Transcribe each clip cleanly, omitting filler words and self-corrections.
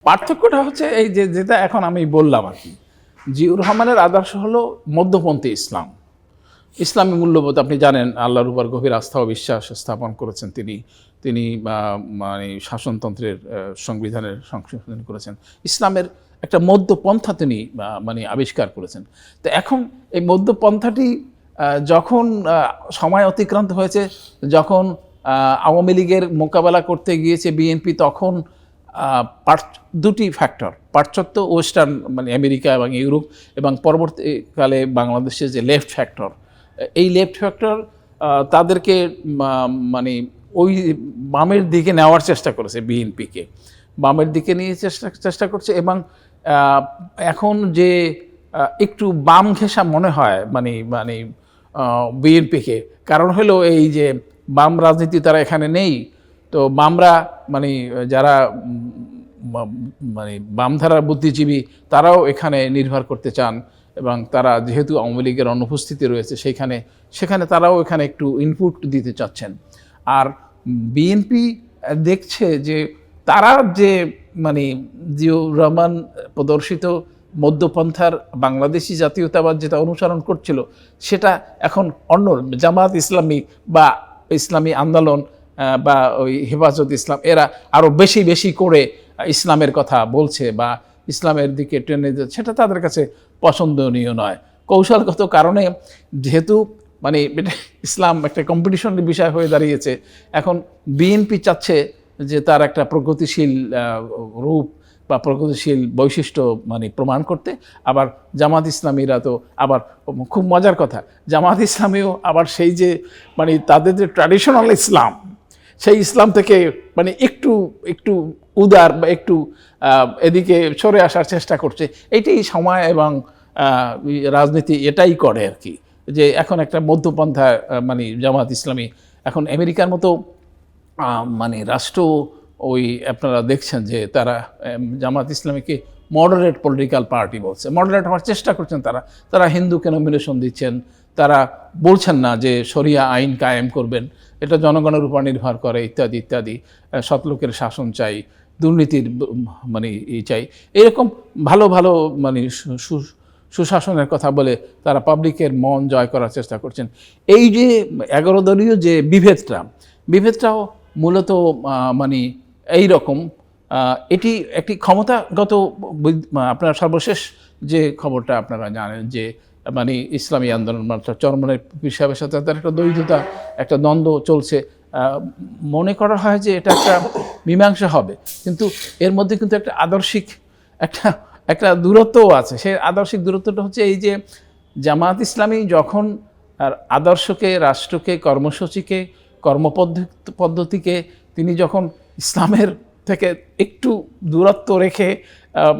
পার্থক্যটা হচ্ছে এই যে যেটা এখন আমি বললাম আর কি, জিয়াউর রহমানের আদর্শ হলো মধ্যপন্থী ইসলাম। ইসলামী মূল্যবোধ আপনি জানেন, আল্লাহর উপর গভীর আস্থা ও বিশ্বাস স্থাপন করেছেন তিনি। তিনি মানে শাসনতন্ত্রের সংবিধানের সংশোধন করেছেন। ইসলামের একটা মধ্যপন্থা তিনি মানে আবিষ্কার করেছেন। তো এখন এই মধ্যপন্থাটি যখন সময় অতিক্রান্ত হয়েছে, যখন আওয়ামী লীগের মোকাবেলা করতে গিয়েছে বিএনপি, তখন দুটি ফ্যাক্টর, পাশ্চাত্য ওয়েস্টার্ন মানে আমেরিকা এবং ইউরোপ, এবং পরবর্তীকালে বাংলাদেশে যে লেফট ফ্যাক্টর, এই লেফট ফ্যাক্টর তাদেরকে মানে ওই বামের দিকে নেওয়ার চেষ্টা করেছে, বিএনপিকে বামের দিকে নিয়ে চেষ্টা করছে। এবং এখন যে একটু বাম ঘেঁষা মনে হয় মানে মানে বিএনপিকে, কারণ হলো এই যে বাম রাজনীতি তারা এখানে নেই। তো বামরা মানে যারা মানে বামধারার বুদ্ধিজীবী, তারাও এখানে নির্ভর করতে চান, এবং তারা যেহেতু আওয়ামী লীগের অনুপস্থিতি রয়েছে সেখানে তারাও এখানে একটু ইনপুট দিতে চাচ্ছেন। আর বিএনপি দেখছে যে তারা যে মানে জিয়াউর রহমান প্রদর্শিত মধ্যপন্থার বাংলাদেশি জাতীয়তাবাদ যেটা অনুসরণ করছিল, সেটা এখন অন্য জামাত ইসলামী বা ইসলামী আন্দোলন বা ওই হেফাজত ইসলাম, এরা আরও বেশি করে ইসলামের কথা বলছে বা ইসলামের দিকে টেনে দিচ্ছে, সেটা তাদের কাছে পছন্দনীয় নয়। কৌশলগত কারণে যেহেতু মানে ইসলাম একটা কম্পিটিশনের বিষয় হয়ে দাঁড়িয়েছে, এখন বিএনপি চাচ্ছে যে তার একটা প্রগতিশীল রূপ বা প্রগতিশীল বৈশিষ্ট্য মানে প্রমাণ করতে। আবার জামাত ইসলামীরা তো আবার খুব মজার কথা, জামাত ইসলামীও আবার সেই যে মানে তাদের যে ট্র্যাডিশনাল ইসলাম, সেই ইসলাম থেকে মানে একটু উদার বা একটু এদিকে সরে আসার চেষ্টা করছে। এইটাই সময় এবং রাজনীতি এটাই করে আর কি, যে এখন একটা মধ্যপন্থা মানে জামাত ইসলামী এখন আমেরিকার মতো মানে রাষ্ট্র, ওই আপনারা দেখছেন যে তারা জামাত ইসলামীকে মডারেট পলিটিক্যাল পার্টি বলছে, মডারেট হওয়ার চেষ্টা করছেন তারা হিন্দুকে নমিনেশন দিচ্ছেন, তারা বলছেন না যে শরিয়া আইন কায়েম করবেন, এটা জনগণের উপর নির্ভর করে ইত্যাদি ইত্যাদি, সৎলোকের শাসন চাই, দুর্নীতির মানে চাই, এরকম ভালো মানে সুশাসনের কথা বলে তারা পাবলিকের মন জয় করার চেষ্টা করছেন। এই যে 11 দলীয় যে বিভেদটাও মূলত মানে এই রকম, এটি একটি ক্ষমতাগত, আপনার সর্বশেষ যে খবরটা আপনারা জানেন যে মানে ইসলামী আন্দোলন চরমনের পীর সাহেবের সাথে তার একটা দ্বৈততা, একটা দ্বন্দ্ব চলছে। মনে করা হয় যে এটা একটা মীমাংসা হবে, কিন্তু এর মধ্যে কিন্তু একটা আদর্শিক একটা দূরত্বও আছে। সেই আদর্শিক দূরত্বটা হচ্ছে এই যে জামাত ইসলামী যখন আদর্শকে, রাষ্ট্রকে, কর্মসূচিকে, কর্মপদ্ধতিকে তিনি যখন ইসলামের থেকে একটু দূরত্ব রেখে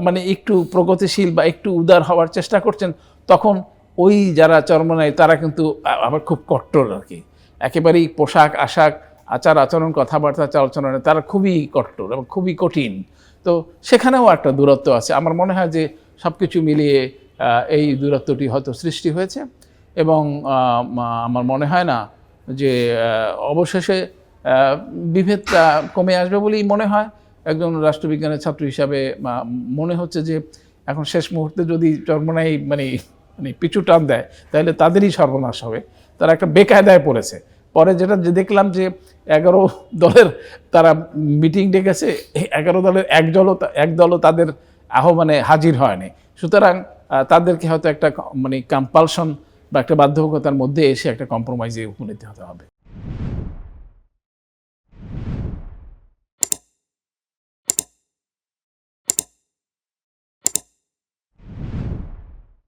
মানে একটু প্রগতিশীল বা একটু উদার হওয়ার চেষ্টা করছেন, তখন ওই যারা চরমনায় তারা কিন্তু আবার খুব কট্টর আর কি, একেবারেই পোশাক আশাক, আচার আচরণ, কথাবার্তা, চালচলনে তারা খুবই কট্টর এবং খুবই কঠিন। তো সেখানেও একটা দূরত্ব আছে। আমার মনে হয় যে সব কিছু মিলিয়ে এই দূরত্বটি হয়তো সৃষ্টি হয়েছে, এবং আমার মনে হয় না যে অবশেষে বিভেদটা কমে আসবে বলেই মনে হয়। একজন রাষ্ট্রবিজ্ঞানের ছাত্র হিসাবে মনে হচ্ছে যে এখন শেষ মুহূর্তে যদি চরমনাই মানে পিছু টান দেয়, তাহলে তাদেরই সর্বনাশ হবে। তারা একটা বেকায়দায় পড়েছে। পরে যেটা দেখলাম যে 11 দলের তারা মিটিং ডেকেছে, 11 দলের এক দলও তাদের আহ্বানে হাজির হয়নি। সুতরাং তাদেরকে হয়তো একটা মানে কম্পালশন বা একটা বাধ্যবাধকতার মধ্যে এসে একটা কম্প্রোমাইজে উপনীত হতে হবে।